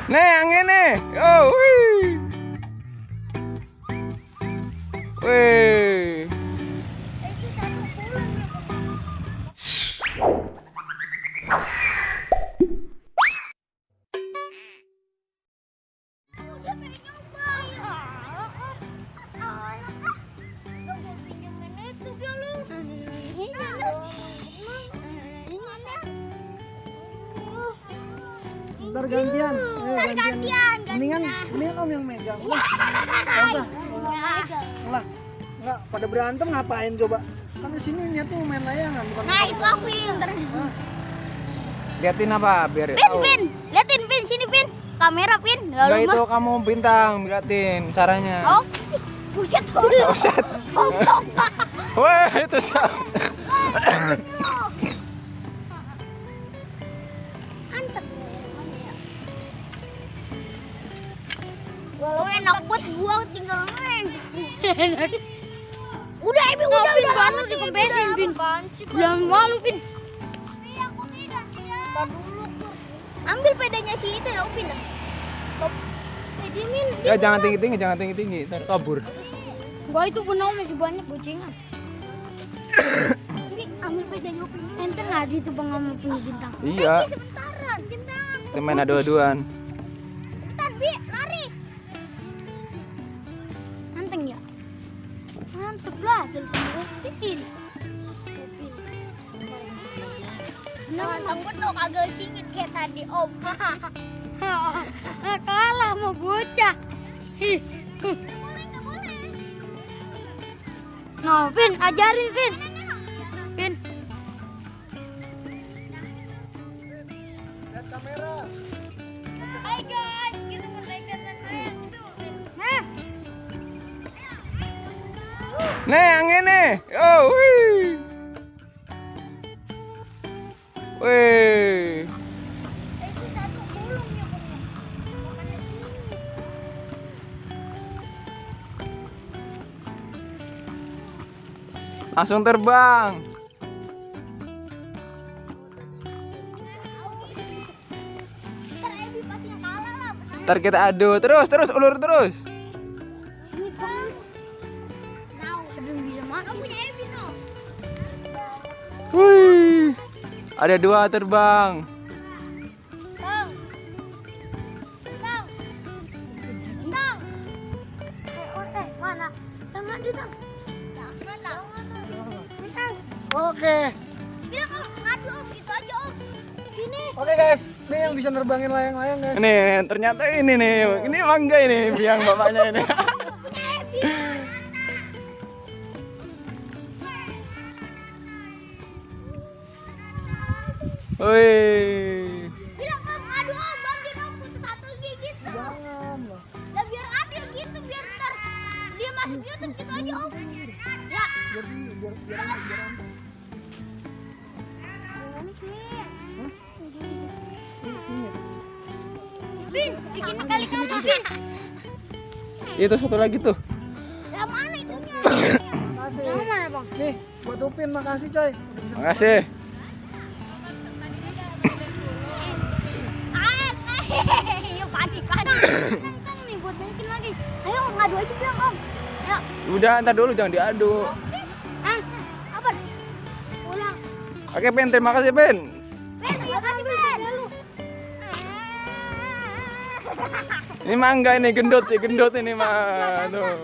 Nih yang ini. Oh, wih. Wih. Ntar gantian. Gantian. Mendingan om yang megang. Lah, enggak pada berantem ngapain coba? Kan di sini niatnya main layangan bukan. Nah, itu aku yang Liatin apa biar tahu. Pin, liatin Pin, sini Pin. Kamera Pin. Enggak itu kamu bintang, liatin caranya. Oh, buset dulu. Buset. Wah, itu siapa? Oh, enak buat gua tinggal main. Udah, Ebi, udah baru dikempesin, Pin. Belum malu, Pin. Aku tidak, ambil pedanya si itu, ya, Pin. Min. Ya jangan tinggi-tinggi, ntar kabur. Gua itu benar masih banyak gocengan. Ini ambil pedanya Upin. Ente nggak di itu Bang sama punya bintang. Iya. Sebentaran, bintang. Kita main adu-aduan. Bentar, Bi, lari. Manteng ya? Mantep lah, dari Upin. Mantap betul kagak singit kayak tadi, Om. Kalah mau bocah. No, Pin, ajarin Pin. Pin. Lihat kamera. Hai guys, kita mau naik ke itu. Nah. Nih yang ini. Oh, wih. Wih. Itu satu gulung ya, Bang. Langsung terbang. Ntar Ebi pasti yang kalah lah. Ntar kita adu terus ulur terus. Ini Bang. Nah, belum bisa mana punya Ebi no. Wih. Ada 2 terbang. Bang. Bang. Bang. Mana? Tangan di Bang. Jangan lah. Oke. Bilang kalau ngadu Om, gitu aja Om. Sini. Oke guys, ini yang bisa nerbangin layang-layang guys. Ini ternyata ini nih. Ini mangga ini biang bapaknya ini. Punya Ebi. Wih. Bilang Om, ngadu Om, bantuin Om putus satu gigit. Jangan lah. Lah biar adil gitu, biar ntar dia masuk YouTube gitu aja Om. Ya. Biar Pin, bikin kali kamu Pin. Itu satu lagi tuh. Yang mana itu? Makasih. Yang mana Bang? Nih, buat Upin makasih coy. Makasih. Yuk panik. Tang nih buat mungkin lagi. Ayo ngadu aja bilang Om. Ayo. Udah, ntar dulu jangan diadu. Apa? Pulang. Oke, Ben, terima kasih, Ben. Ben, terima kasih Ben. Ini mangga ini gendut ini mah. Tuh.